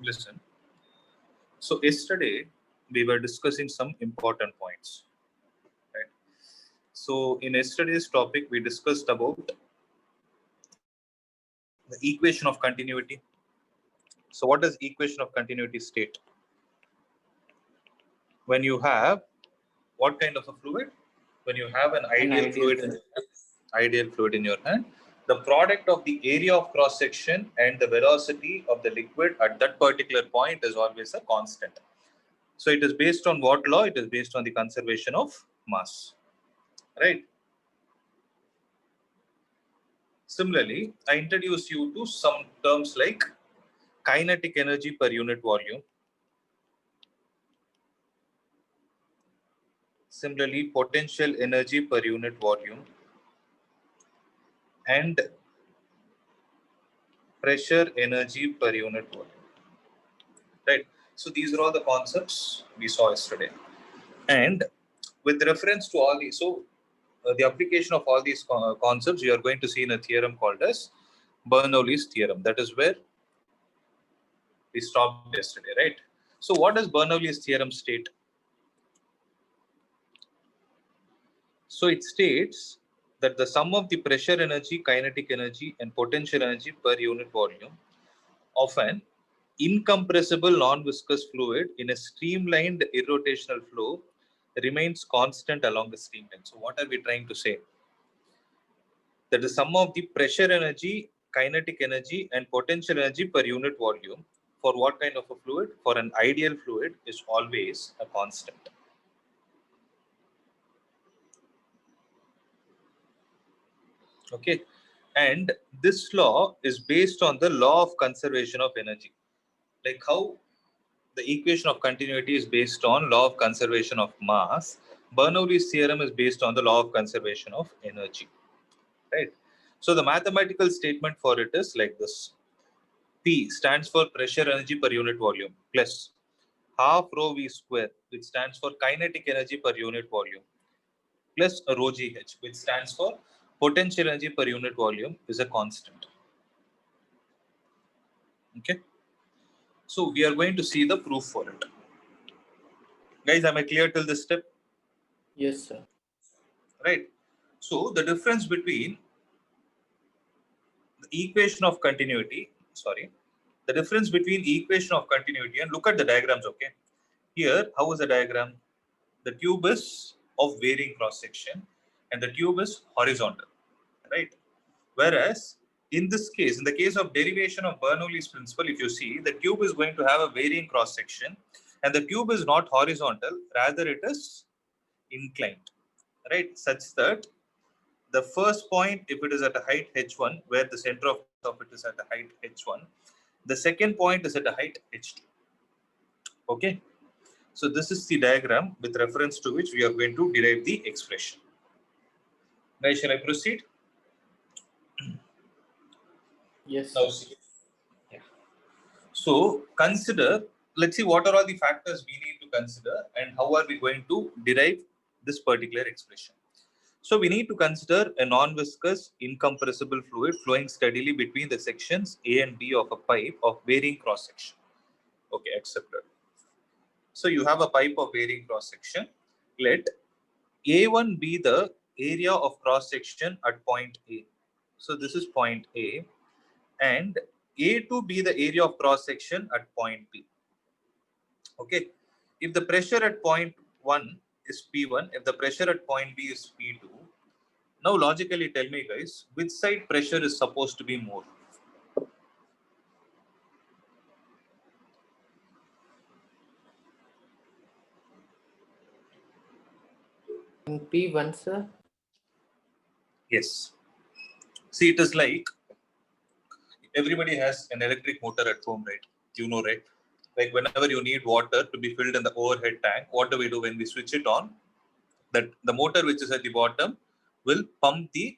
Listen. So yesterday we were discussing some important points, right? So in yesterday's topic we discussed about the equation of continuity. So what does equation of continuity state? When you have what kind of a fluid? When you have an ideal fluid in your hand, the product of the area of cross section and the velocity of the liquid at that particular point is always a constant. So it is based on what law? It is based on the conservation of mass, right? Similarly, I introduce you to some terms like kinetic energy per unit volume. Similarly, potential energy per unit volume and pressure energy per unit volume, right? So these are all the concepts we saw yesterday. And with reference to all these, the application of all these concepts, you are going to see in a theorem called as Bernoulli's theorem. That is where we stopped yesterday, right? So what does Bernoulli's theorem state? So it states that the sum of the pressure energy, kinetic energy, and potential energy per unit volume of an incompressible non-viscous fluid in a streamlined irrotational flow remains constant along the streamline. So what are we trying to say? That the sum of the pressure energy, kinetic energy, and potential energy per unit volume for what kind of a fluid? For an ideal fluid is always a constant. Okay, and this law is based on the law of conservation of energy. Like how the equation of continuity is based on law of conservation of mass, Bernoulli's theorem is based on the law of conservation of energy, right? So the mathematical statement for it is like this. P stands for pressure energy per unit volume plus half rho V square, which stands for kinetic energy per unit volume, plus rho GH, which stands for potential energy per unit volume, is a constant. Okay. So we are going to see the proof for it. Guys, am I clear till this step? Yes, sir. Right. So the difference between the equation of continuity, the difference between equation of continuity, and look at the diagrams, okay? Here, how is the diagram? The tube is of varying cross section and the tube is horizontal, right? Whereas in this case, in the case of derivation of Bernoulli's principle, if you see, the tube is going to have a varying cross section and the tube is not horizontal, rather it is inclined, right? Such that the first point, if it is at a height h1, where the center of it is at a height h1, the second point is at a height h2. Okay. So this is the diagram with reference to which we are going to derive the expression. Now, shall I proceed? Yes. Now, see. Yeah. So consider, let's see what are all the factors we need to consider and how are we going to derive this particular expression. So we need to consider a non-viscous, incompressible fluid flowing steadily between the sections A and B of a pipe of varying cross-section. Okay, accepted. So you have a pipe of varying cross-section. Let A1 be the area of cross-section at point A. So this is point A. And A2 be the area of cross-section at point B. Okay. If the pressure at point 1 is P1, if the pressure at point B is P2, now logically tell me guys, which side pressure is supposed to be more? P1, sir? Yes. See, it is like everybody has an electric motor at home, right? You know, right? Like whenever you need water to be filled in the overhead tank, what do we do when we switch it on? That the motor which is at the bottom will pump the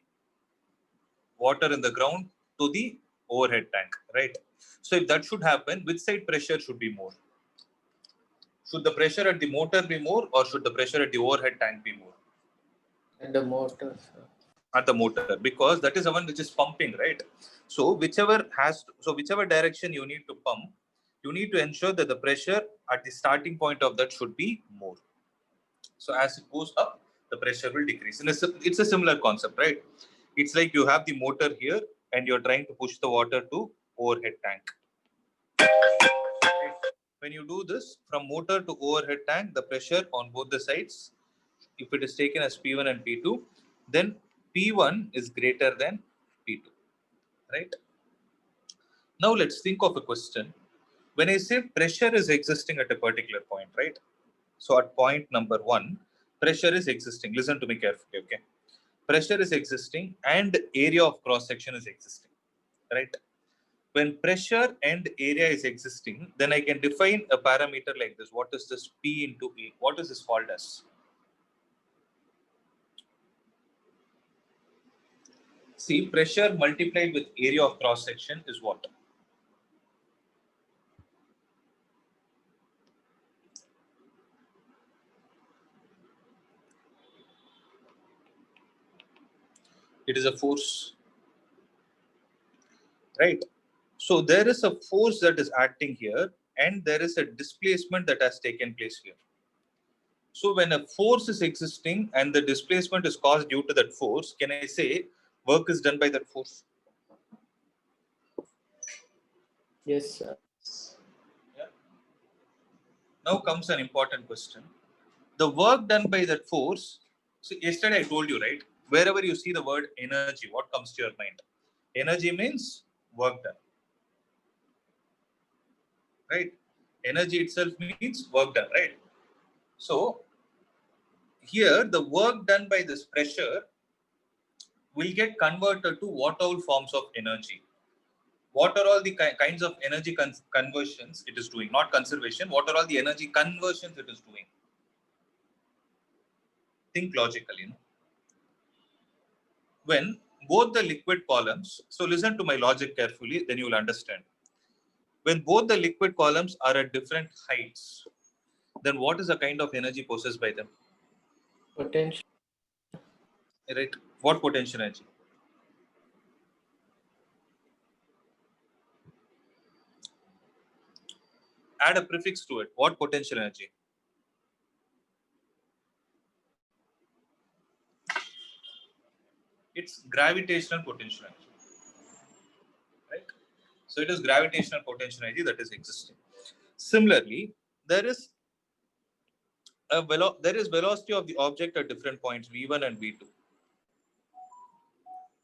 water in the ground to the overhead tank, right? So if that should happen, which side pressure should be more? Should the pressure at the motor be more or should the pressure at the overhead tank be more? At the motor, sir. At the motor, because that is the one which is pumping, right? So whichever direction you need to pump, you need to ensure that the pressure at the starting point of that should be more. So as it goes up, the pressure will decrease. And it's a similar concept, right? It's like you have the motor here and you're trying to push the water to overhead tank. When you do this, from motor to overhead tank, the pressure on both the sides, if it is taken as P1 and P2, then P1 is greater than P2, right? Now let's think of a question. When I say pressure is existing at a particular point, right? So at point number 1, pressure is existing. Listen to me carefully, okay? Pressure is existing and area of cross section is existing, right? When pressure and area is existing, then I can define a parameter like this. What is this? P into E. What is this called as? See, pressure multiplied with area of cross section is what? It is a force, right? So there is a force that is acting here and there is a displacement that has taken place here. So when a force is existing and the displacement is caused due to that force, can I say work is done by that force? Yes, sir. Yeah. Now comes an important question. The work done by that force, so yesterday I told you, right? Wherever you see the word energy, what comes to your mind? Energy means work done, right? Energy itself means work done, right? So here the work done by this pressure will get converted to what all forms of energy. What are all the kinds of energy conversions it is doing? Not conservation. What are all the energy conversions it is doing? Think logically. When both the liquid columns, so listen to my logic carefully, then you will understand. When both the liquid columns are at different heights, then what is the kind of energy possessed by them? Potential. Right? What potential energy? Add a prefix to it. What potential energy? It's gravitational potential energy. Right? So it is gravitational potential energy that is existing. Similarly, there is velocity of the object at different points, v1 and v2.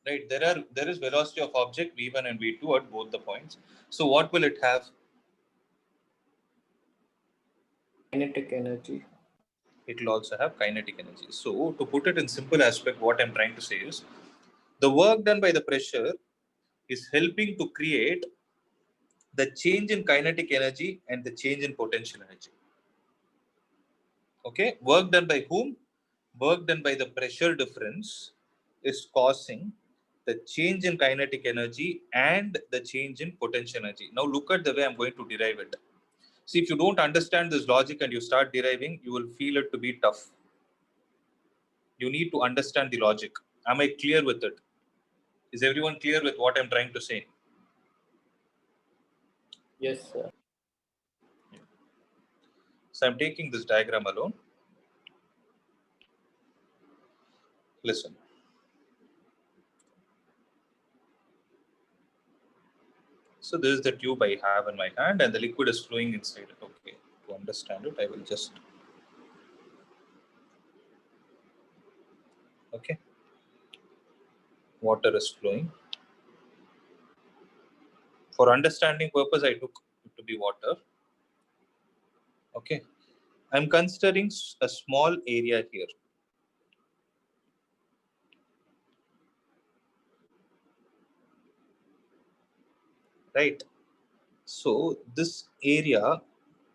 Right? There is velocity of object v1 and v2 at both the points. So what will it have? Kinetic energy. It will also have kinetic energy. So to put it in simple aspect, what I'm trying to say is the work done by the pressure is helping to create the change in kinetic energy and the change in potential energy. Okay, work done by whom? Work done by the pressure difference is causing the change in kinetic energy and the change in potential energy. Now look at the way I'm going to derive it. See, if you don't understand this logic and you start deriving, you will feel it to be tough. You need to understand the logic. Am I clear with it? Is everyone clear with what I'm trying to say? Yes, sir. So I'm taking this diagram alone. Listen. So this is the tube I have in my hand and the liquid is flowing inside it. Okay, to understand it, I will just... Okay. Water is flowing. For understanding purpose, I took it to be water. Okay. I'm considering a small area here. Right. So this area,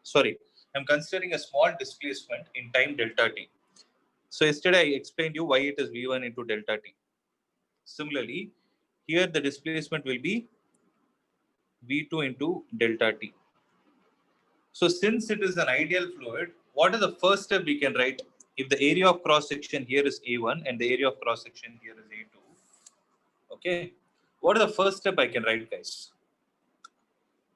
sorry, I'm considering a small displacement in time delta t. So yesterday I explained you why it is V1 into delta t. Similarly, here the displacement will be V2 into delta t. So since it is an ideal fluid, what is the first step we can write? If the area of cross section here is A1 and the area of cross section here is A2, okay, what is the first step I can write, guys?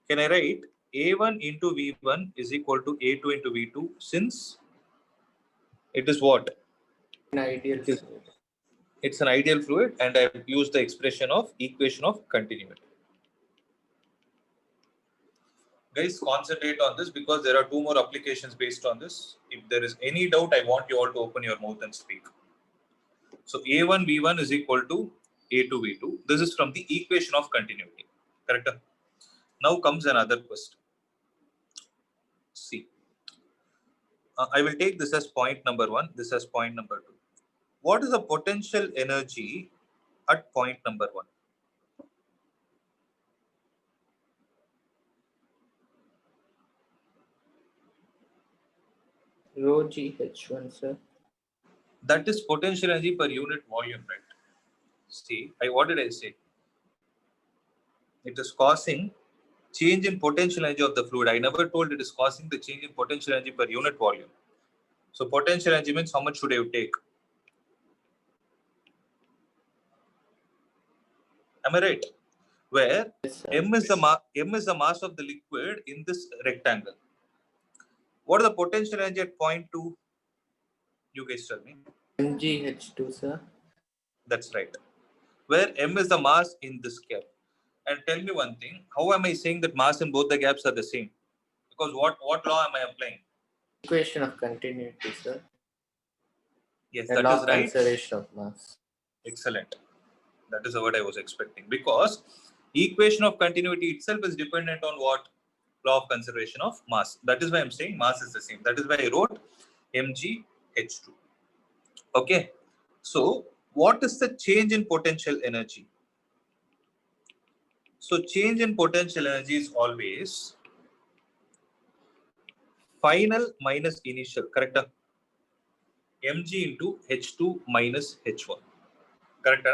Can I write A1 into V1 is equal to A2 into V2 since it is what? An ideal It is, fluid. it's an ideal fluid, and I've used the expression of equation of continuity. Guys, concentrate on this because there are two more applications based on this. If there is any doubt, I want you all to open your mouth and speak. So A1 V1 is equal to A2 V2. This is from the equation of continuity. Correct? Now comes another question. See, I will take this as point number 1, this as point number 2. What is the potential energy at point number 1? Rho GH1, sir. That is potential energy per unit volume, right? See, what did I say? It is causing change in potential energy of the fluid. I never told it is causing the change in potential energy per unit volume. So potential energy means how much should I take? Am I right? Where Yes, sir. M is the mass of the liquid in this rectangle. What is the potential energy at point 2? You guys tell me. MgH2, sir. That's right. Where M is the mass in this gap. And tell me one thing, how am I saying that mass in both the gaps are the same? Because what law am I applying? Equation of continuity, sir. Yes, The that law is of right. conservation of mass. Excellent. That is what I was expecting. Because equation of continuity itself is dependent on what? Law of conservation of mass. That is why I'm saying mass is the same. That is why I wrote mgh2. Okay. So what is the change in potential energy? So change in potential energy is always final minus initial, correct? Mg into H2 minus H1, correct?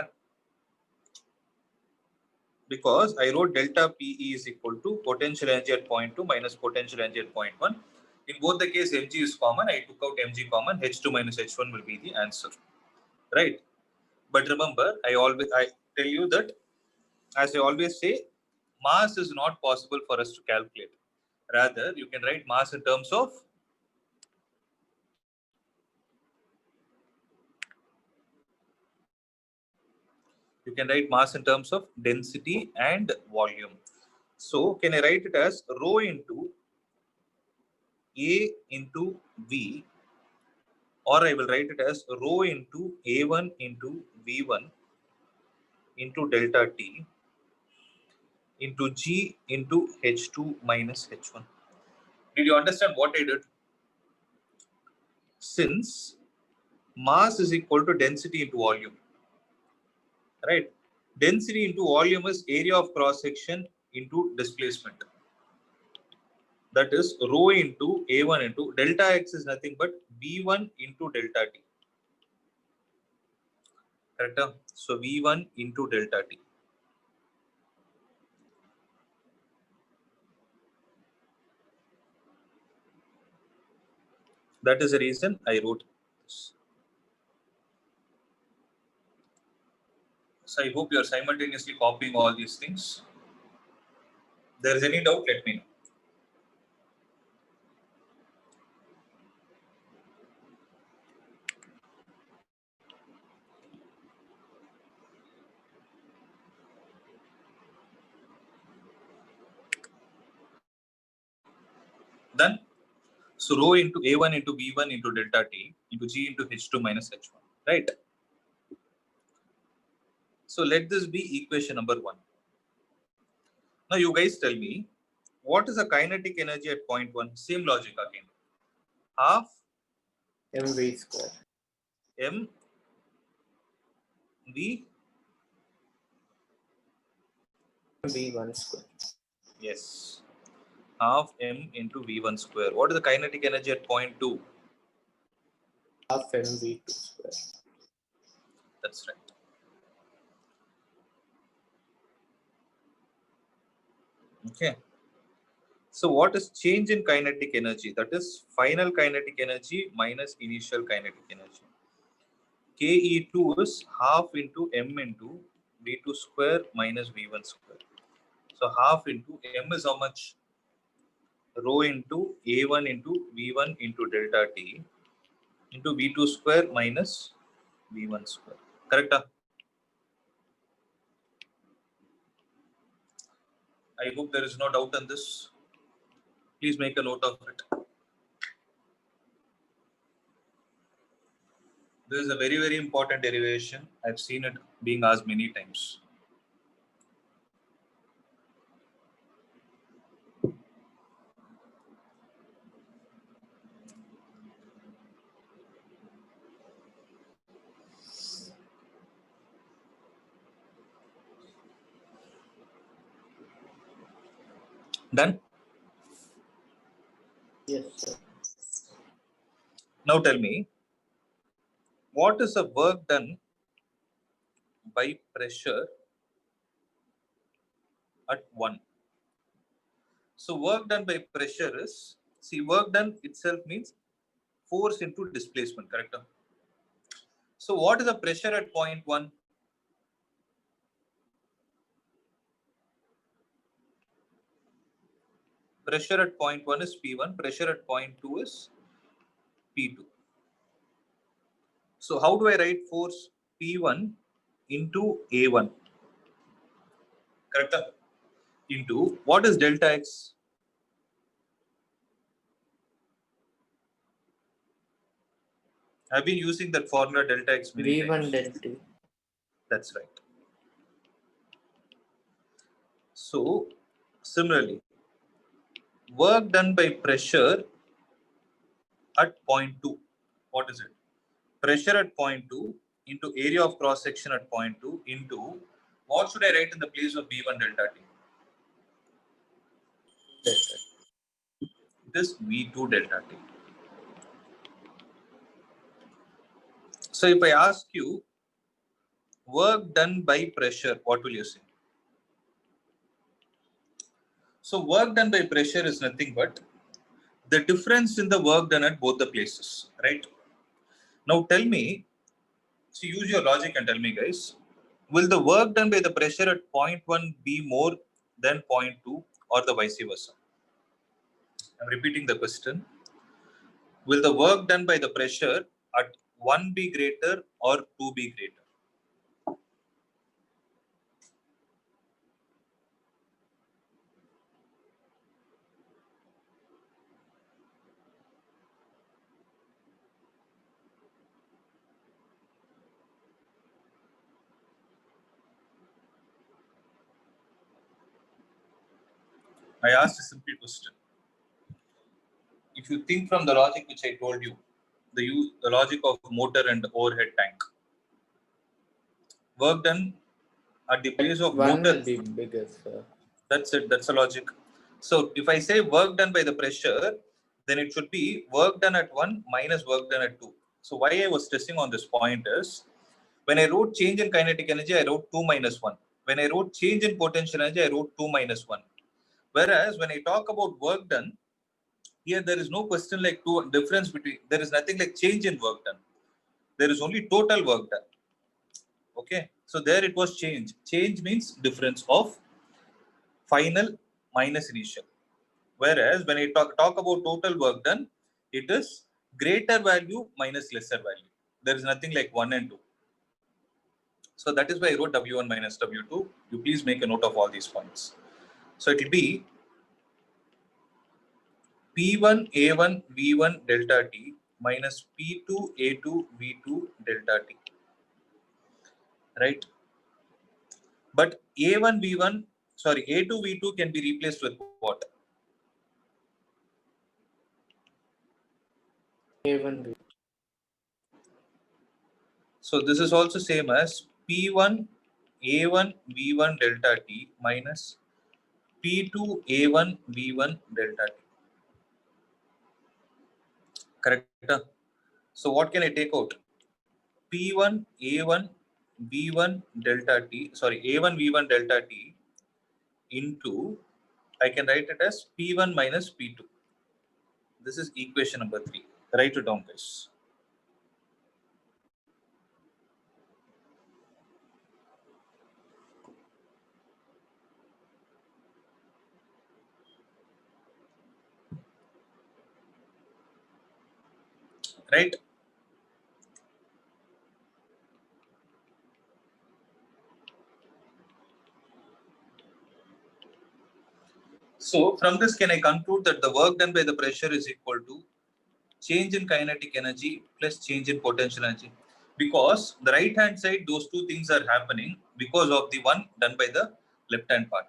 Because I wrote delta PE is equal to potential energy at point 2 minus potential energy at point 1. In both the case, Mg is common. I took out Mg common. H2 minus H1 will be the answer, right? But remember, I tell you that, as I always say, mass is not possible for us to calculate. Rather, you can write mass in terms of density and volume. So can I write it as rho into A into V, or I will write it as rho into A1 into V1 into delta T into G into H2 minus H1. Did you understand what I did? Since mass is equal to density into volume, right? Density into volume is area of cross section into displacement. That is rho into A1 into delta X is nothing but V1 into delta T. Correct? So V1 into delta T. That is the reason I wrote this. So I hope you are simultaneously copying all these things. If there is any doubt, let me know. Then, so rho into A1 into V1 into delta T into G into H2 minus H1, right? So let this be equation number 1. Now you guys tell me, what is the kinetic energy at point 1? Same logic again. Half mv square. M V. V1 square. Yes. Half M into V1 square. What is the kinetic energy at point 2? Half mv2 square. That's right. Okay. So what is change in kinetic energy? That is final kinetic energy minus initial kinetic energy. KE2 is half into M into V2 square minus V1 square. So half into M is how much? rho into A1 into V1 into delta T into V2 square minus V1 square. Correct? I hope there is no doubt on this. Please make a note of it. This is a very, very important derivation. I've seen it being asked many times. Done? Yes, sir. Now tell me, what is the work done by pressure at 1? So work done by pressure is, see, work done itself means force into displacement, correct? So what is the pressure at point 1? Pressure at point 1 is P1, pressure at point 2 is P2. So how do I write force P1 into A1? Correct? Into what is delta X? I've been using that formula delta X many V1 times. del T. That's right. So similarly, work done by pressure at point 2. What is it? Pressure at point 2 into area of cross section at point 2 into what should I write in the place of V1 delta T? Delta. It is V2 delta T. So if I ask you work done by pressure, what will you say? So work done by pressure is nothing but the difference in the work done at both the places, right? Now tell me, so use your logic and tell me, guys, will the work done by the pressure at point 1 be more than point 2 or the vice versa? I'm repeating the question. Will the work done by the pressure at 1 be greater or 2 be greater? I asked a simple question. If you think from the logic which I told you, the logic of motor and overhead tank, work done at the place of One motor, will be bigger, sir. that's it, that's a logic. So if I say work done by the pressure, then it should be work done at 1 minus work done at 2. So why I was stressing on this point is, when I wrote change in kinetic energy, I wrote 2 minus 1. When I wrote change in potential energy, I wrote 2 minus 1. Whereas when I talk about work done, here there is no question like two difference between, there is nothing like change in work done. There is only total work done. Okay, so there it was change. Change means difference of final minus initial. Whereas when I talk about total work done, it is greater value minus lesser value. There is nothing like 1 and 2. So that is why I wrote W1 minus W2. You please make a note of all these points. So it will be P1 A1 V1 delta T minus P2 A2 V2 delta T. Right? But A1 V1, sorry, A2 V2 can be replaced with what? A1 V. So this is also same as P1 A1 V1 delta T minus P2 A1 V1 delta T. Correct? So what can I take out? P1 A1 V1 delta T, sorry, A1 V1 delta T into, I can write it as P1 minus P2. This is equation number 3. Write it down, guys. right? So from this, can I conclude that the work done by the pressure is equal to change in kinetic energy plus change in potential energy? Because the right hand side, those two things are happening because of the one done by the left hand part.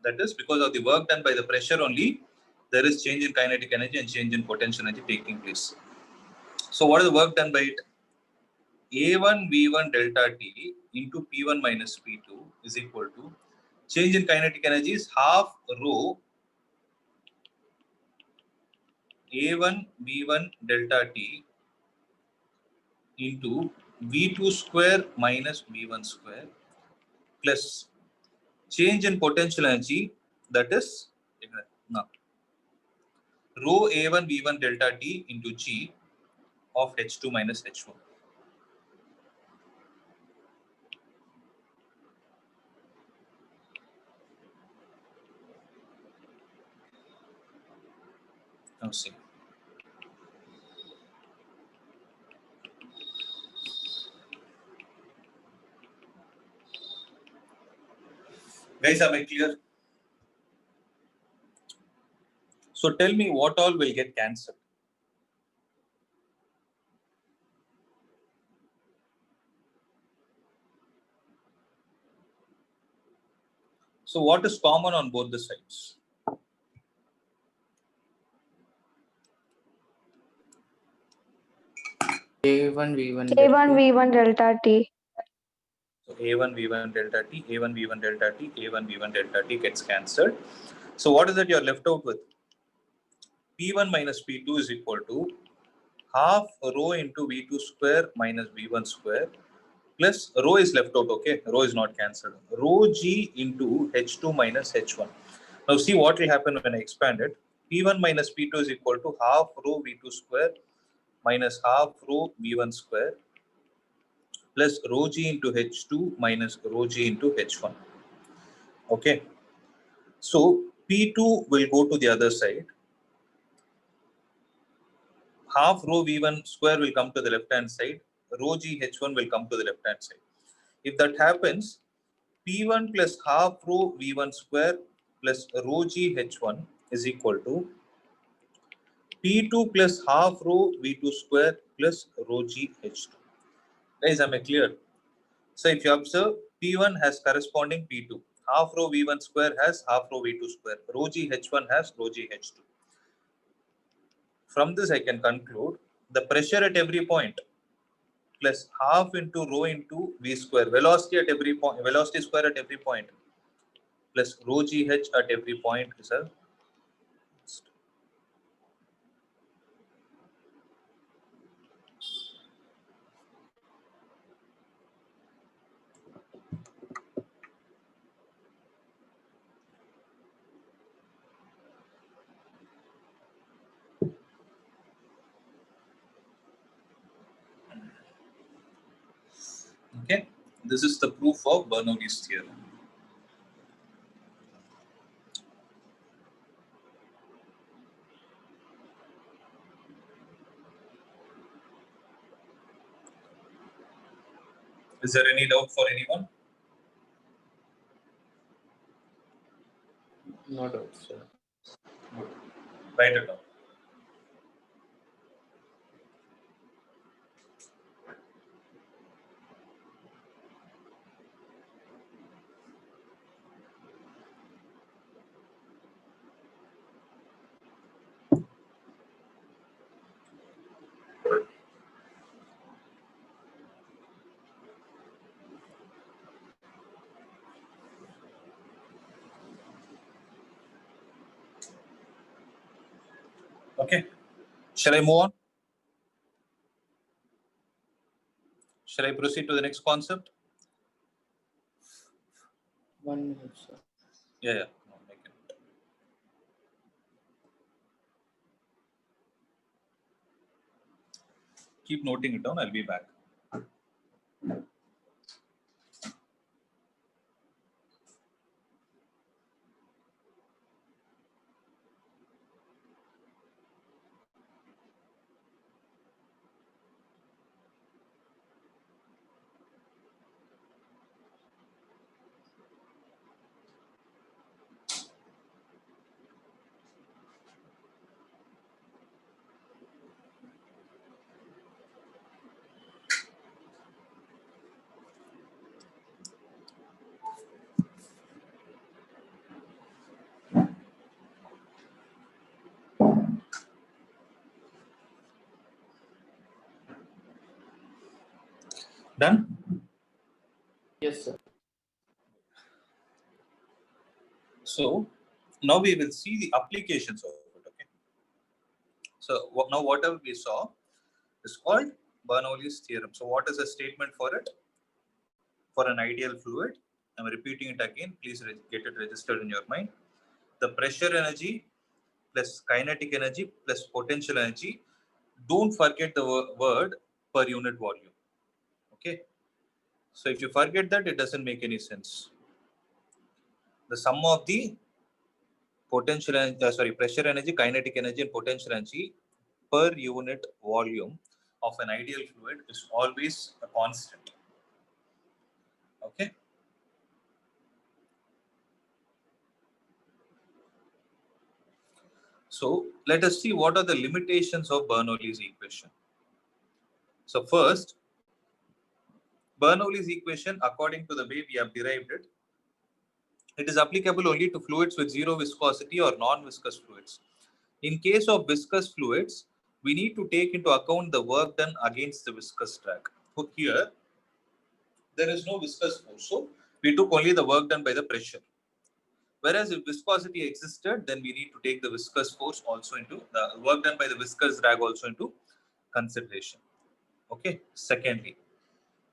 That is because of the work done by the pressure only, there is change in kinetic energy and change in potential energy taking place. So what is the work done by it? A1 V1 delta T into P1 minus P2 is equal to change in kinetic energy is half rho A1 V1 delta T into V2 square minus V1 square plus change in potential energy, that is no, rho A1 V1 delta T into G of H2 minus H1. Now see. Guys, am I clear? So tell me what all will get cancelled. So what is common on both the sides? A1 V1 A1 delta T. V1 delta T. So A1 V1 delta T, A1 V1 delta T, A1 V1 delta T gets cancelled. So what is that you're left out with? P1 minus P2 is equal to half rho into V2 square minus V1 square plus rho is left out, okay? Rho is not cancelled. Rho G into H2 minus H1. Now see what will happen when I expand it. P1 minus P2 is equal to half rho V2 square minus half rho V1 square plus rho G into H2 minus rho G into H1. Okay. So P2 will go to the other side. Half rho V1 square will come to the left hand side. Rho G H1 will come to the left hand side. If that happens, P1 plus half rho V1 square plus rho G H1 is equal to P2 plus half rho V2 square plus rho G H2. Guys, am I clear? So if you observe, P1 has corresponding P2. Half rho V1 square has half rho V2 square. Rho G H1 has rho G H2. From this, I can conclude the pressure at every point plus half into rho into V square. Velocity at every point, velocity square at every point plus rho G H at every point is a okay. This is the proof of Bernoulli's theorem. Is there any doubt for anyone? No doubt, sir. Good. Write it down. Okay. Shall I move on? Shall I proceed to the next concept? 1 minute, sir. Yeah. No, make it. Keep noting it down. I'll be back. Done? Yes, sir. So now we will see the applications of it. Okay. So now whatever we saw is called Bernoulli's theorem. So what is the statement for it? For an ideal fluid, I'm repeating it again. Please get it registered in your mind. The pressure energy plus kinetic energy plus potential energy. Don't forget the word per unit volume. Okay. So if you forget that, it doesn't make any sense. The sum of the pressure energy, kinetic energy, and potential energy per unit volume of an ideal fluid is always a constant. Okay. So let us see what are the limitations of Bernoulli's equation. So first, Bernoulli's equation, according to the way we have derived it, it is applicable only to fluids with zero viscosity or non-viscous fluids. In case of viscous fluids, we need to take into account the work done against the viscous drag. So here, there is no viscous force. So we took only the work done by the pressure. Whereas if viscosity existed, then we need to take the viscous force also into the work done by the viscous drag also into consideration. Okay. Secondly,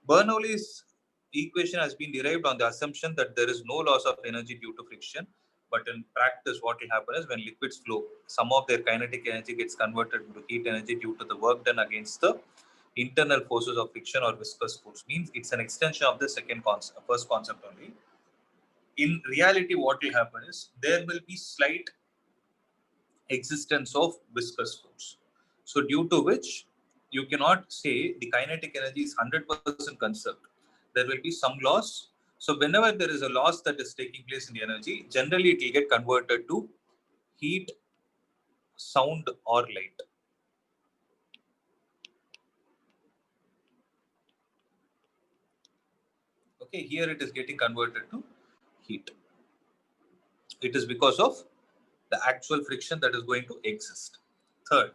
Bernoulli's equation has been derived on the assumption that there is no loss of energy due to friction. But in practice, what will happen is when liquids flow, some of their kinetic energy gets converted into heat energy due to the work done against the internal forces of friction or viscous force. Means it's an extension of the first concept only. In reality, what will happen is there will be slight existence of viscous force. So due to which you cannot say the kinetic energy is 100% conserved. There will be some loss. So whenever there is a loss that is taking place in the energy, generally it will get converted to heat, sound, or light. Okay, here it is getting converted to heat. It is because of the actual friction that is going to exist. Third,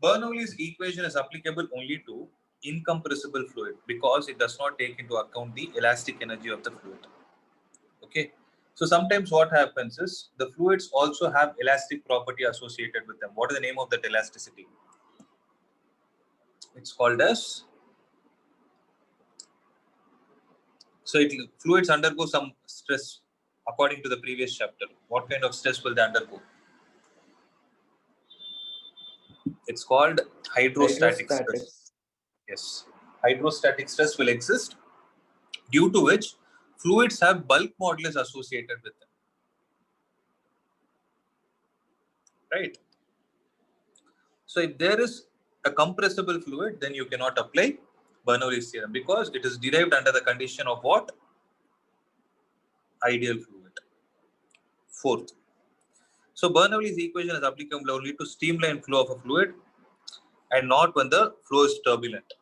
Bernoulli's equation is applicable only to incompressible fluid because it does not take into account the elastic energy of the fluid. Okay. So sometimes what happens is the fluids also have elastic property associated with them. What is the name of that elasticity? It's called as, fluids undergo some stress according to the previous chapter. What kind of stress will they undergo? It's called hydrostatic stress. Yes. Hydrostatic stress will exist, due to which fluids have bulk modulus associated with them. Right? So if there is a compressible fluid, then you cannot apply Bernoulli's theorem because it is derived under the condition of what? Ideal fluid. Fourth. So Bernoulli's equation is applicable only to streamline flow of a fluid and not when the flow is turbulent.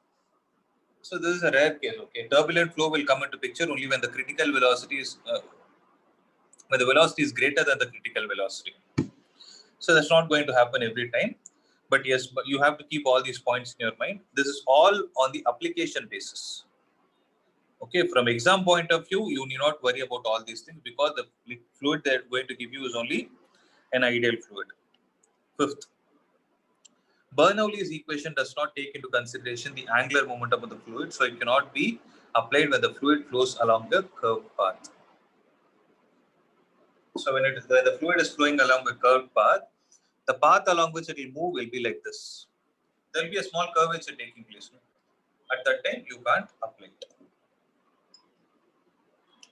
So this is a rare case. Okay, turbulent flow will come into picture only when the critical velocity is when the velocity is greater than the critical velocity. So that's not going to happen every time. But yes, but you have to keep all these points in your mind. This is all on the application basis. Okay, from exam point of view, you need not worry about all these things because the fluid they're going to give you is only an ideal fluid. Fifth, Bernoulli's equation does not take into consideration the angular momentum of the fluid, so it cannot be applied when the fluid flows along the curved path. So when the fluid is flowing along a curved path, the path along which it will move will be like this. There will be a small curvature taking place. No? At that time, you can't apply it.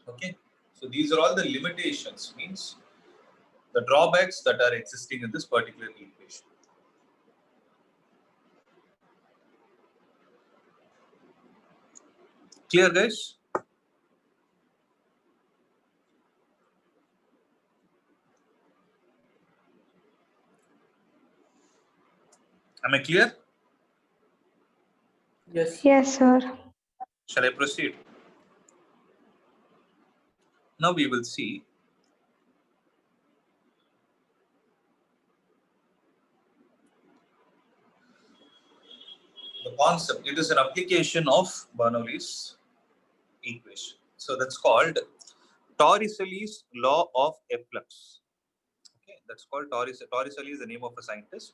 Okay. So these are all the limitations, means the drawbacks that are existing in this particular equation. Clear, guys? Am I clear? Yes. Yes, sir. Shall I proceed? Now we will see the concept. It is an application of Bernoulli's equation. So that's called Torricelli's law of efflux. Okay, that's called Torricelli is the name of a scientist.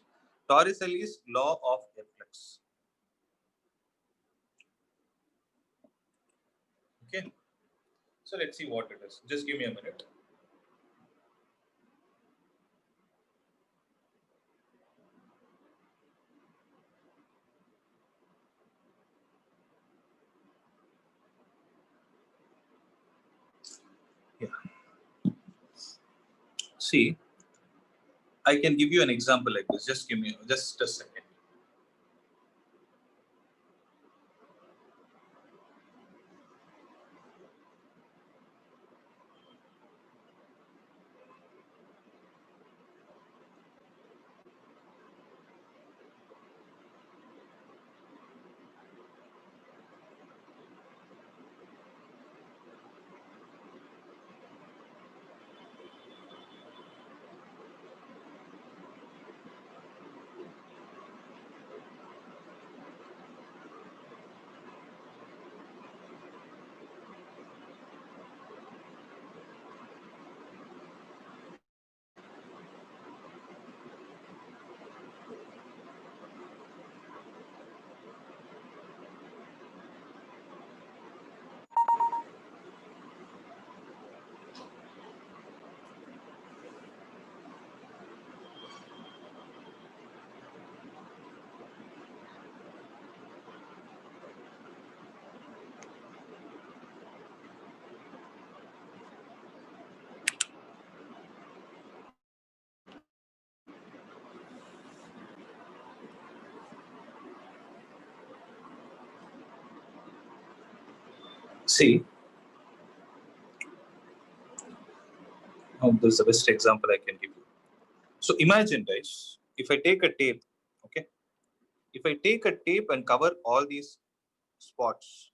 Torricelli's law of efflux. Okay, so let's see what it is. Just give me a minute. Yeah. See, I can give you an example like this. Just give me just a second. See, this is the best example I can give you. So imagine, guys, if I take a tape, okay, if I take a tape and cover all these spots,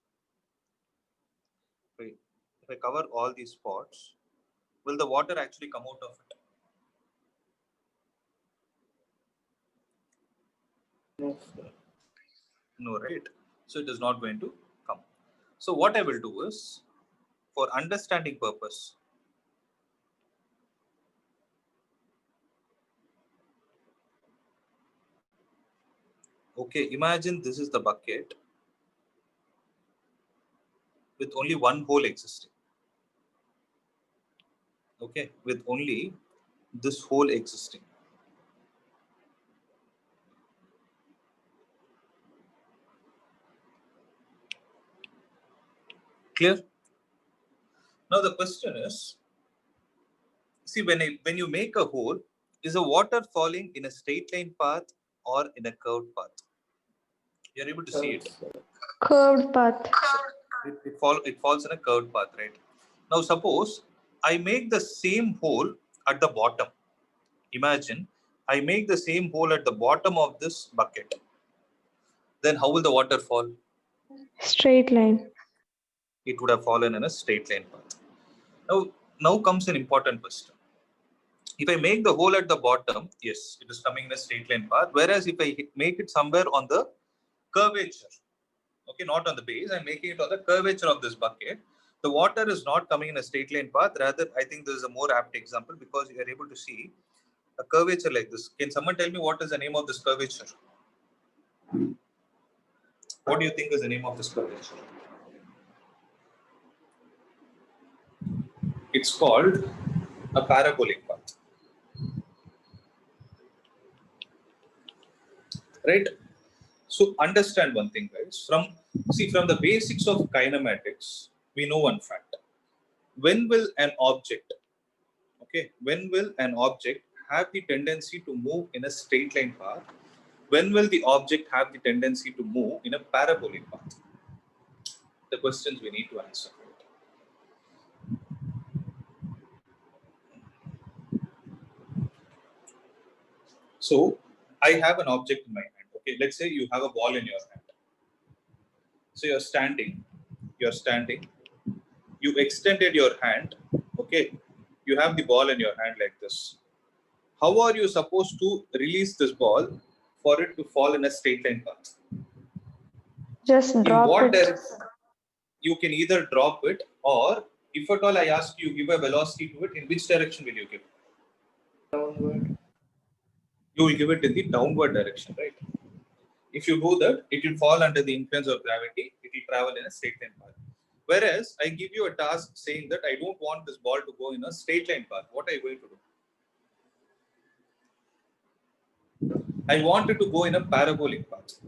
right, if I cover all these spots, will the water actually come out of it? No, sir. No, right? So it is not going to come. So what I will do is, for understanding purpose, okay, imagine this is the bucket with only one hole existing. Okay, with only this hole existing. Clear? Now the question is, see, when you make a hole, is the water falling in a straight line path or in a curved path? You're able to see it. Curved path. It falls in a curved path, right? Now suppose I make the same hole at the bottom. Imagine I make the same hole at the bottom of this bucket. Then how will the water fall? Straight line. It would have fallen in a straight line path. Now comes an important question. If I make the hole at the bottom, yes, it is coming in a straight line path. Whereas if I make it somewhere on the curvature, okay, not on the base, I'm making it on the curvature of this bucket, the water is not coming in a straight line path. Rather, I think this is a more apt example because you are able to see a curvature like this. Can someone tell me what is the name of this curvature? What do you think is the name of this curvature? It's called a parabolic path. Right? So understand one thing, guys. From the basics of kinematics, we know one fact. When will an object have the tendency to move in a straight line path? When will the object have the tendency to move in a parabolic path? The questions we need to answer. So I have an object in my hand. Okay, let's say you have a ball in your hand. So you're standing. You extended your hand. Okay, you have the ball in your hand like this. How are you supposed to release this ball for it to fall in a straight line path? Just In drop what it. direction? You can either drop it, or if at all I ask you give a velocity to it, in which direction will you give? Downward. You will give it in the downward direction, right? If you do that, it will fall under the influence of gravity. It will travel in a straight line path. Whereas I give you a task saying that I don't want this ball to go in a straight line path. What are you going to do? I want it to go in a parabolic path.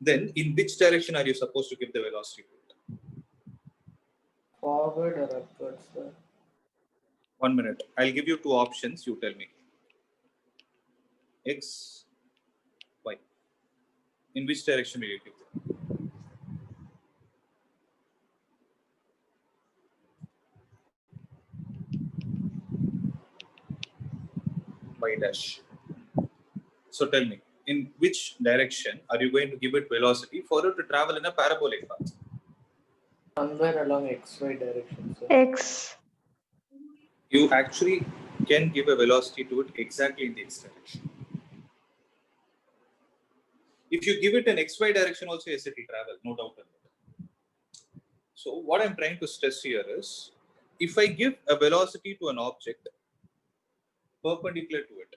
Then in which direction are you supposed to give the velocity to it? Forward or upwards, sir? 1 minute. I'll give you two options. You tell me. X, Y. In which direction will you give it? Y dash. So tell me, in which direction are you going to give it velocity for it to travel in a parabolic path? Somewhere along XY direction, sir. X. You actually can give a velocity to it exactly in the X direction. If you give it an XY direction also, yes, it will travel, no doubt about it. So what I'm trying to stress here is, if I give a velocity to an object perpendicular to it,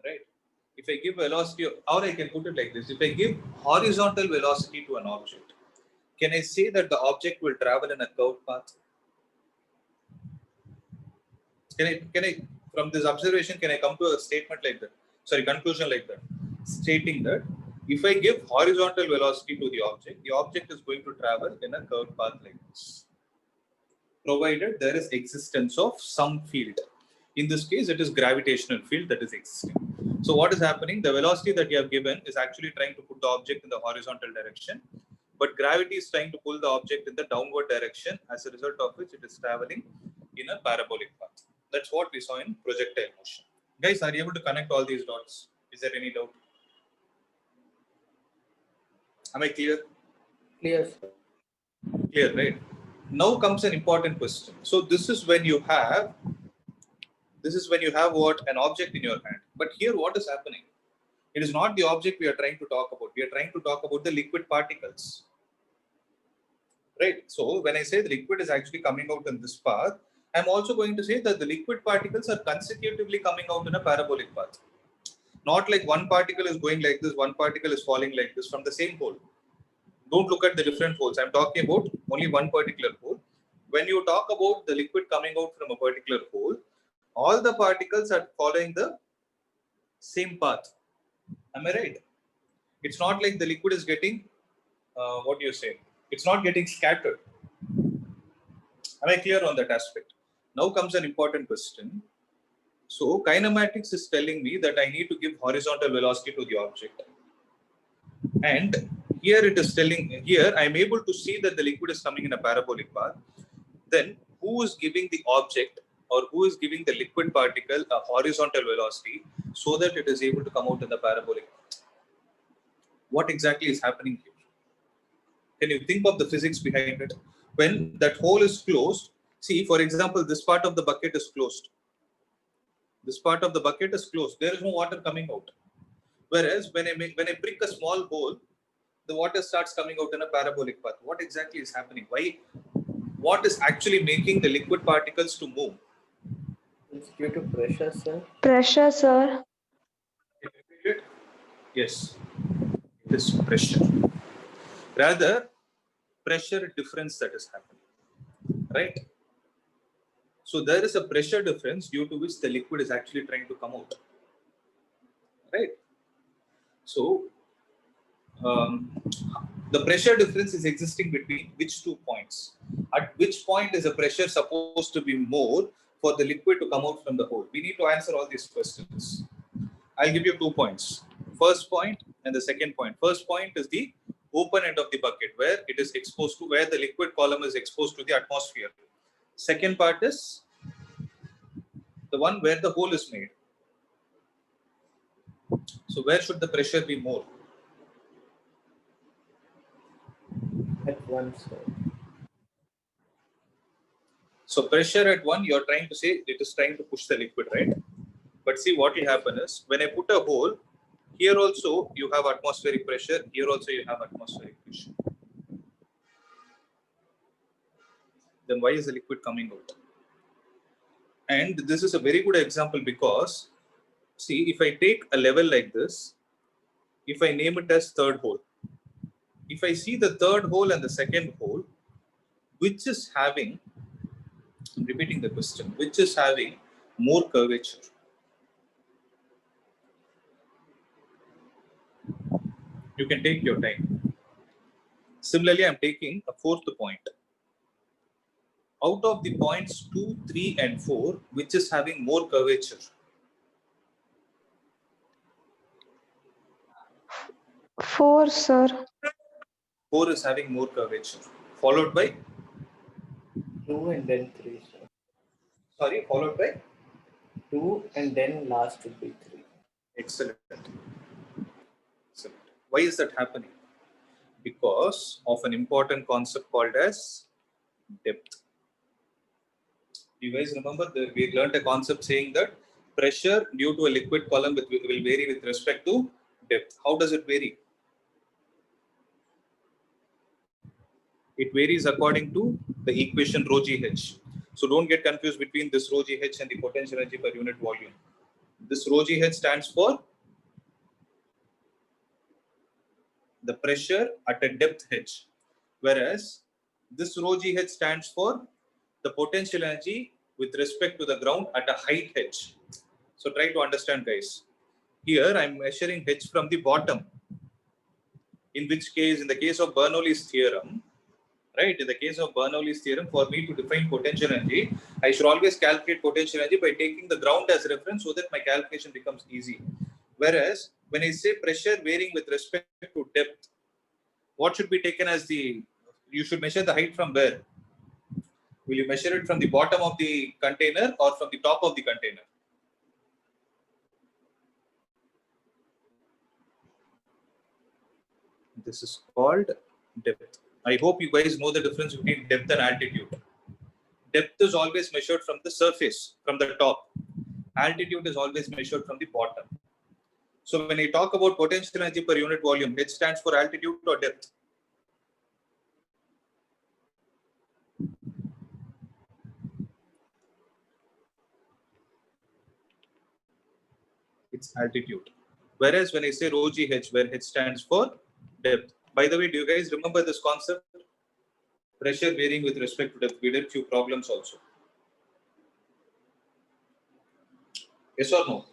right? If I give velocity, or I can put it like this, if I give horizontal velocity to an object, can I say that the object will travel in a curved path? Can I, from this observation, can I come to a statement like that? Sorry, conclusion like that, stating that if I give horizontal velocity to the object is going to travel in a curved path like this, provided there is existence of some field. In this case, it is gravitational field that is existing. So what is happening? The velocity that you have given is actually trying to put the object in the horizontal direction, but gravity is trying to pull the object in the downward direction, as a result of which it is traveling in a parabolic path. That's what we saw in projectile motion. Guys, are you able to connect all these dots? Is there any doubt? Am I clear? Clear, sir. Clear, right? Now comes an important question. So this is when you have what? An object in your hand. But here what is happening? It is not the object we are trying to talk about. We are trying to talk about the liquid particles. Right? So when I say the liquid is actually coming out in this path, I'm also going to say that the liquid particles are consecutively coming out in a parabolic path. Not like one particle is going like this, one particle is falling like this from the same hole. Don't look at the different holes. I'm talking about only one particular hole. When you talk about the liquid coming out from a particular hole, all the particles are following the same path. Am I right? It's not like the liquid is getting, what do you say? It's not getting scattered. Am I clear on that aspect? Now comes an important question. So kinematics is telling me that I need to give horizontal velocity to the object. And here it is telling, here I am able to see that the liquid is coming in a parabolic path. Then who is giving the object, or who is giving the liquid particle a horizontal velocity so that it is able to come out in the parabolic path? What exactly is happening here? Can you think of the physics behind it? When that hole is closed, see, for example, this part of the bucket is closed. This part of the bucket is closed. There is no water coming out. Whereas when I prick a small hole, the water starts coming out in a parabolic path. What exactly is happening? Why? What is actually making the liquid particles to move? It's due to pressure, sir. Pressure, sir. Yes, it is pressure. Rather, pressure difference that is happening, right? So there is a pressure difference due to which the liquid is actually trying to come out, right? So the pressure difference is existing between which 2 points? At which point is the pressure supposed to be more for the liquid to come out from the hole? We need to answer all these questions. I'll give you 2 points. First point and the second point. First point is the open end of the bucket, where it is exposed to, where the liquid column is exposed to the atmosphere. Second part is the one where the hole is made. So where should the pressure be more? At once, sir. So pressure at 1, you're trying to say it is trying to push the liquid, right? But see, what will happen is, when I put a hole Here also you have atmospheric pressure. Here also you have atmospheric pressure. Then why is the liquid coming out? And this is a very good example because, see, if I take a level like this, if I name it as third hole, if I see the third hole and the second hole, which is having, I'm repeating the question, which is having more curvature? You can take your time. Similarly, I'm taking a fourth point. Out of the points 2, 3, and 4, which is having more curvature? 4, sir. 4 is having more curvature, followed by, 2 and then 3, sir. sorry, followed by? 2 and then last would be 3. Excellent. Excellent. Why is that happening? Because of an important concept called as depth. You guys remember that we learned a concept saying that pressure due to a liquid column will vary with respect to depth. How does it vary? It varies according to the equation rho GH. So don't get confused between this rho GH and the potential energy per unit volume. This rho GH stands for the pressure at a depth h, whereas this rho GH stands for the potential energy with respect to the ground at a height h. So try to understand, guys. Here I'm measuring h from the bottom. In which case, in the case of Bernoulli's theorem, right? In the case of Bernoulli's theorem, for me to define potential energy, I should always calculate potential energy by taking the ground as reference so that my calculation becomes easy. Whereas when I say pressure varying with respect to depth, what should be taken as the, you should measure the height from where? Will you measure it from the bottom of the container or from the top of the container? This is called depth. I hope you guys know the difference between depth and altitude. Depth is always measured from the surface, from the top. Altitude is always measured from the bottom. So when I talk about potential energy per unit volume, H stands for altitude or depth? It's altitude. Whereas when I say rho GH, where H stands for depth. By the way, do you guys remember this concept? Pressure varying with respect to depth. We did few problems also. Yes or no?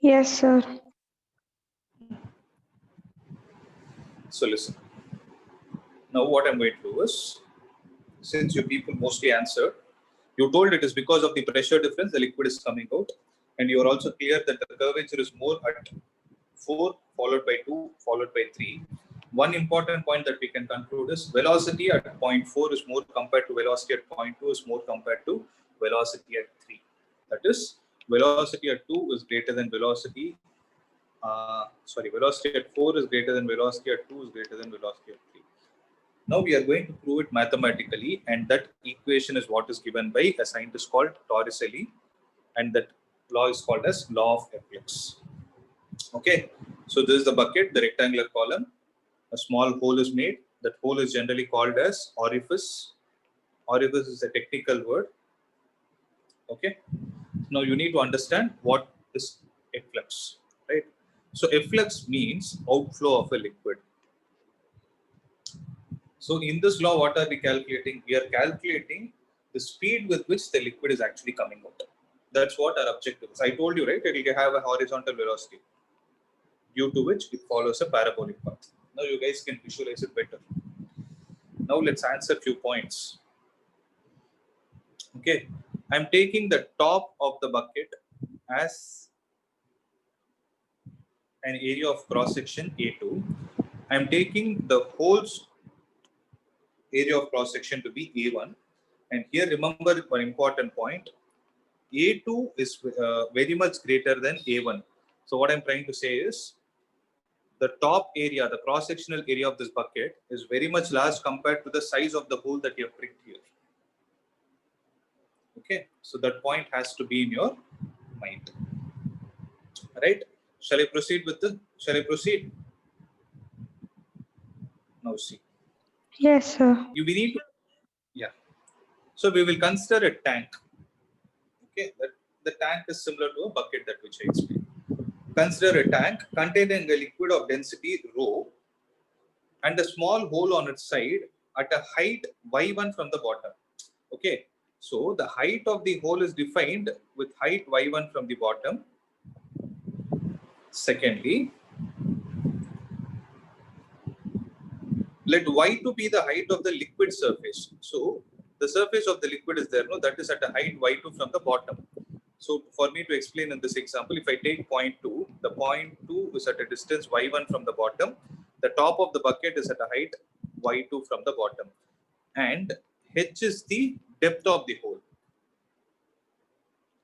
Yes, sir. So listen. Now what I'm going to do is, since you people mostly answered, you told it is because of the pressure difference, the liquid is coming out. And you are also clear that the curvature is more at 4, followed by 2, followed by 3. One important point that we can conclude is velocity at point 4 is more compared to velocity at point 2 is more compared to velocity at 3. That is, velocity at 2 is greater than velocity. Velocity at 4 is greater than velocity at 2 is greater than velocity at 3. Now we are going to prove it mathematically, and that equation is what is given by a scientist called Torricelli, and that law is called as law of efflux. Okay, so this is the bucket, the rectangular column. A small hole is made. That hole is generally called as orifice. Orifice is a technical word. Okay, now you need to understand what is efflux, right? So efflux means outflow of a liquid. So in this law, what are we calculating? We are calculating the speed with which the liquid is actually coming out. That's what our objective is. I told you, right? It will have a horizontal velocity, due to which it follows a parabolic path. Now you guys can visualize it better. Now let's answer a few points. Okay, I'm taking the top of the bucket as an area of cross section A2. I'm taking the whole area of cross section to be A1. And here remember one important point. A2 is very much greater than A1. So what I'm trying to say is, the top area, the cross-sectional area of this bucket is very much large compared to the size of the hole that you have pricked here. Okay, so that point has to be in your mind. Right? Shall I proceed with the? Shall I proceed? Now see. Yes, sir. We need to, yeah. So we will consider a tank. Okay, that the tank is similar to a bucket that which I explained. Consider a tank containing a liquid of density rho and a small hole on its side at a height y1 from the bottom. Okay, so the height of the hole is defined with height y1 from the bottom. Secondly, let y2 be the height of the liquid surface. So the surface of the liquid is there, no, that is at a height y2 from the bottom. So for me to explain in this example, if I take point 2, the point 2 is at a distance y1 from the bottom. The top of the bucket is at a height y2 from the bottom. And h is the depth of the hole.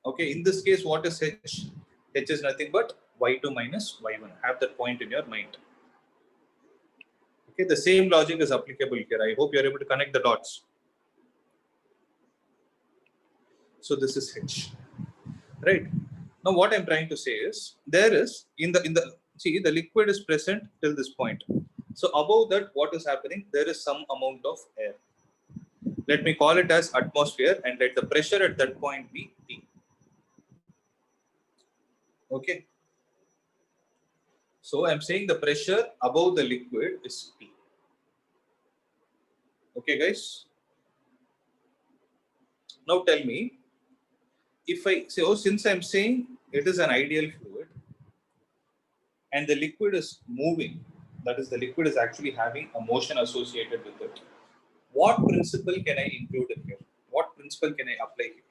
Okay, in this case, what is h? H is nothing but y2 minus y1. Have that point in your mind. Okay, the same logic is applicable here. I hope you are able to connect the dots. So this is h, right? Now what I'm trying to say is there is in the see the liquid is present till this point. So above that, what is happening? There is some amount of air. Let me call it as atmosphere, and let the pressure at that point be P. Okay. So I'm saying the pressure above the liquid is P. Okay, guys. Now tell me, if I say, oh, since I'm saying it is an ideal fluid and the liquid is moving, that is, the liquid is actually having a motion associated with it, what principle can I include in here? What principle can I apply here?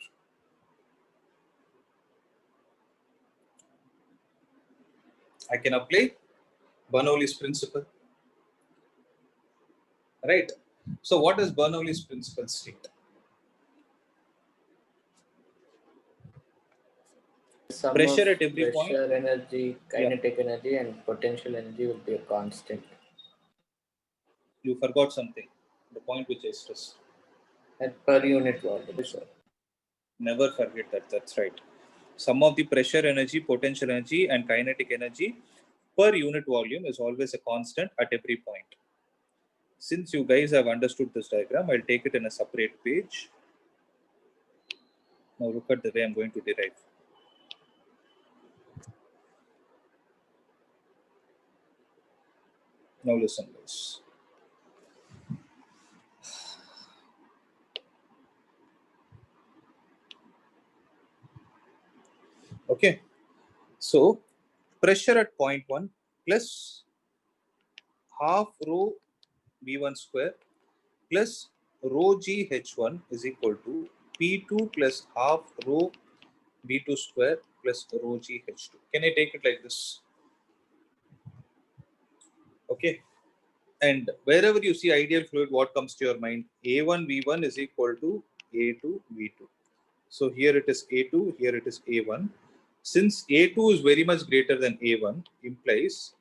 I can apply Bernoulli's principle, right? So what does Bernoulli's principle state? Sum Pressure of at every point. pressure energy, kinetic energy, and potential energy will be a constant. You forgot something. The point which I stressed. At per unit volume, sir. Never forget that. That's right. Sum of the pressure energy, potential energy, and kinetic energy per unit volume is always a constant at every point. Since you guys have understood this diagram, I'll take it in a separate page. Now look at the way I'm going to derive. Now listen, guys. Okay. So pressure at point 1 plus half rho V1 square plus rho G H1 is equal to P2 plus half rho V2 square plus rho G H2. Can I take it like this? Okay. And wherever you see ideal fluid, what comes to your mind? A1 V1 is equal to A2 V2. So here it is A2, here it is A1. Since A2 is very much greater than A1, implies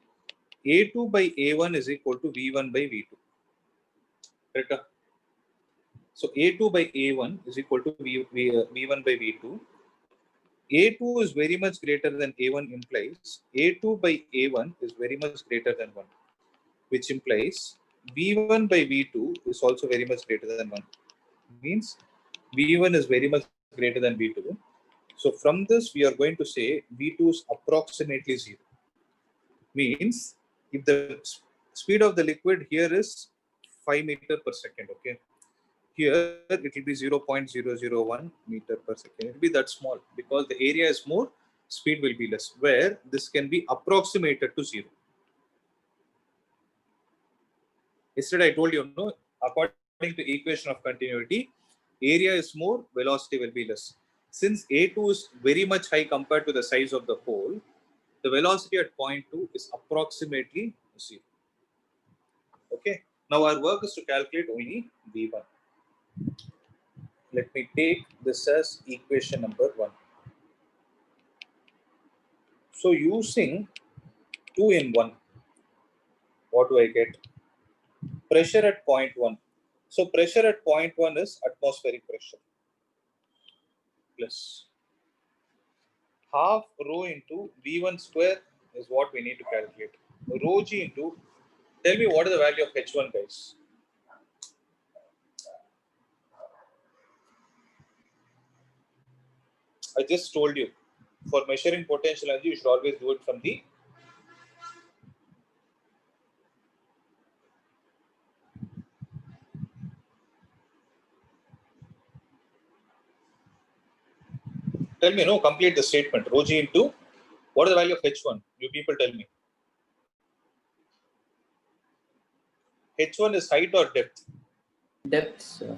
A2 by A1 is equal to V1 by V2. Correct? So A2 by A1 is equal to V1 by V2. A2 is very much greater than A1 implies A2 by A1 is very much greater than 1, which implies V1 by V2 is also very much greater than 1. Means V1 is very much greater than V2. So from this, we are going to say V2 is approximately 0. Means if the speed of the liquid here is 5 meter per second, okay, here it will be 0.001 meter per second. It will be that small because the area is more, speed will be less, where this can be approximated to 0. Yesterday I told you, no, according to equation of continuity, area is more, velocity will be less. Since A2 is very much high compared to the size of the hole, the velocity at point 2 is approximately 0. Okay. Now our work is to calculate only V1. Let me take this as equation number 1. So using 2 in 1, what do I get? Pressure at point 1. So pressure at point 1 is atmospheric pressure plus half rho into V1 square is what we need to calculate. Rho G into, tell me what is the value of H1, guys? I just told you, for measuring potential energy, you should always do it from the tell me, no, complete the statement. Rho G into, what is the value of H1? You people tell me. H1 is height or depth? Depth, sir.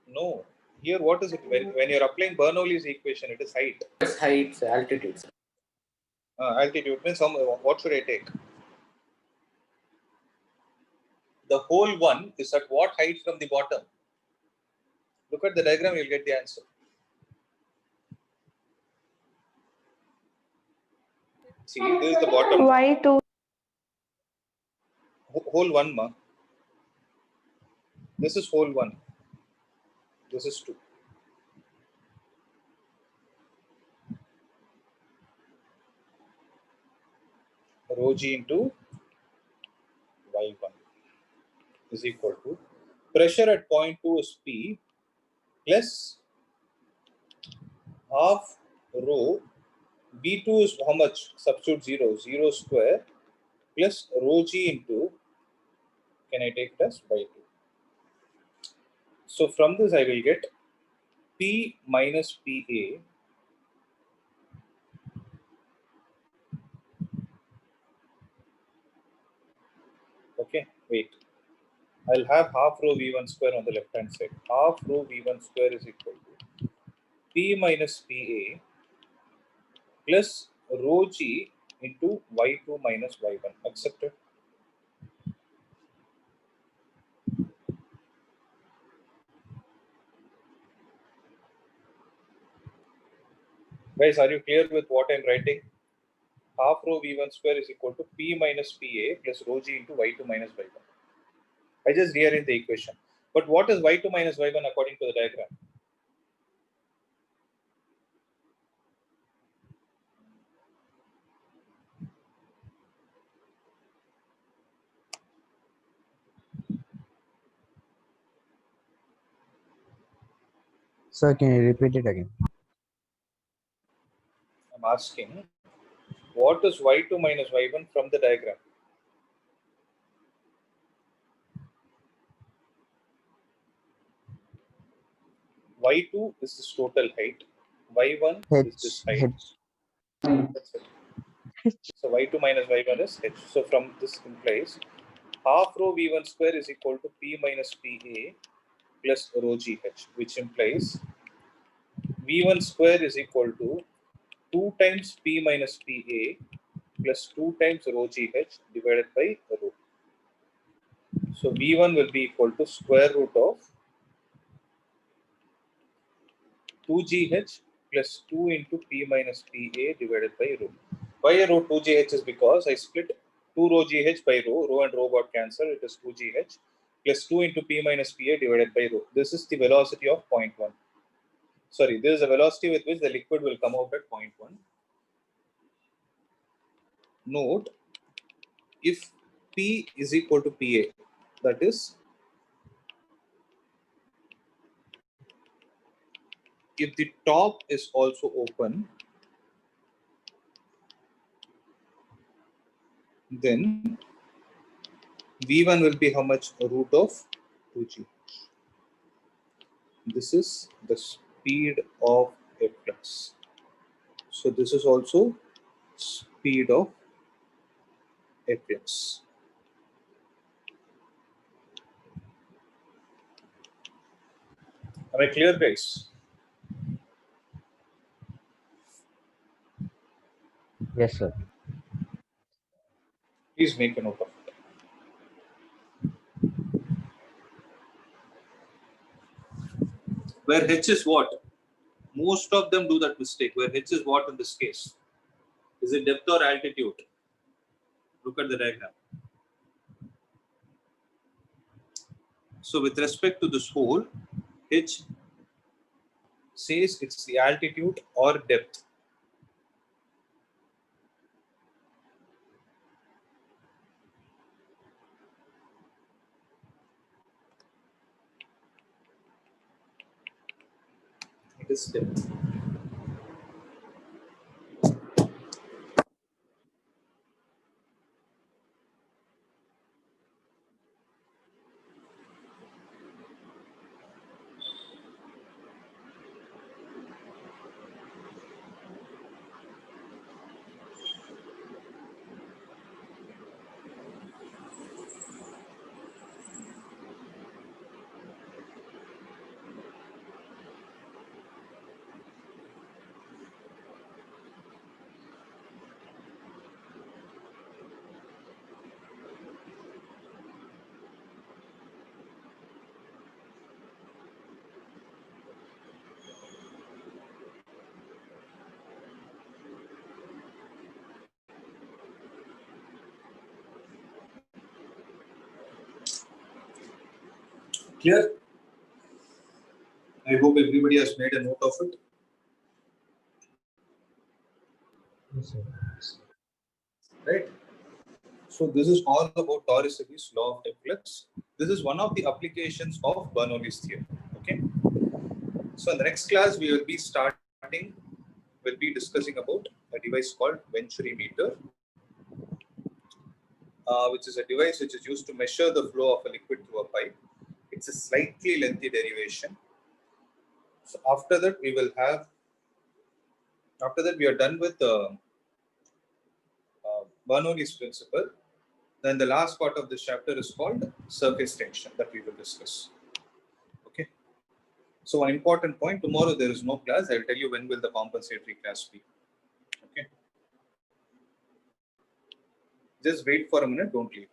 No. Here, what is it? When you're applying Bernoulli's equation, it is height. It's height, sir. Altitude, sir. Altitude means what should I take? The whole one is at what height from the bottom? Look at the diagram, you'll get the answer. See, this is the bottom. Y2. Whole one, ma. This is whole one. This is 2. Rho G into Y1 is equal to pressure at point 2 is P plus half rho. V2 is how much? Substitute 0 square plus rho G into, can I take it as by 2? So from this I will get P minus PA okay, wait. I'll have half rho V1 square on the left hand side. Half rho V1 square is equal to P minus PA plus rho G into Y2 minus Y1. Accepted? Guys, are you clear with what I'm writing? Half rho V1 square is equal to P minus PA plus rho G into Y2 minus Y1. I just rearrange the equation. But what is Y2 minus Y1 according to the diagram? Sir, can you repeat it again? I'm asking, what is Y2 minus Y1 from the diagram? Y2 is this total height. Y1 is this height. That's it. So Y2 minus Y1 is H. So from this implies half rho V1 square is equal to P minus PA plus rho GH, which implies V1 square is equal to 2 times P minus PA plus 2 times rho GH divided by rho. So V1 will be equal to square root of 2GH plus 2 into P minus PA divided by rho. Why I wrote 2GH is because I split 2 rho GH by rho. Rho and rho got cancelled. It is 2GH plus 2 into P minus PA divided by rho. This is the velocity of 0.1. Sorry, this is the velocity with which the liquid will come out at 0.1. Note, if P is equal to PA, that is, if the top is also open, then V1 will be how much? Root of 2G. This is the speed of a flux. So this is also speed of a flux. Am I clear, guys? Yes, sir. Please make a note of it. Where H is what? Most of them do that mistake. Where H is what in this case? Is it depth or altitude? Look at the diagram. So with respect to this hole, H says it's the altitude or depth. It is still. Clear? I hope everybody has made a note of it. Yes, sir. Right? So this is all about Torricelli's law of deflex. This is one of the applications of Bernoulli's theorem. Okay. So in the next class, we will be discussing about a device called Venturi meter, which is a device which is used to measure the flow of a liquid through a pipe. It's a slightly lengthy derivation. So after that, we are done with Bernoulli's principle. Then the last part of this chapter is called surface tension that we will discuss. Okay. So one important point, tomorrow there is no class. I'll tell you when will the compensatory class be. Okay. Just wait for a minute, don't leave.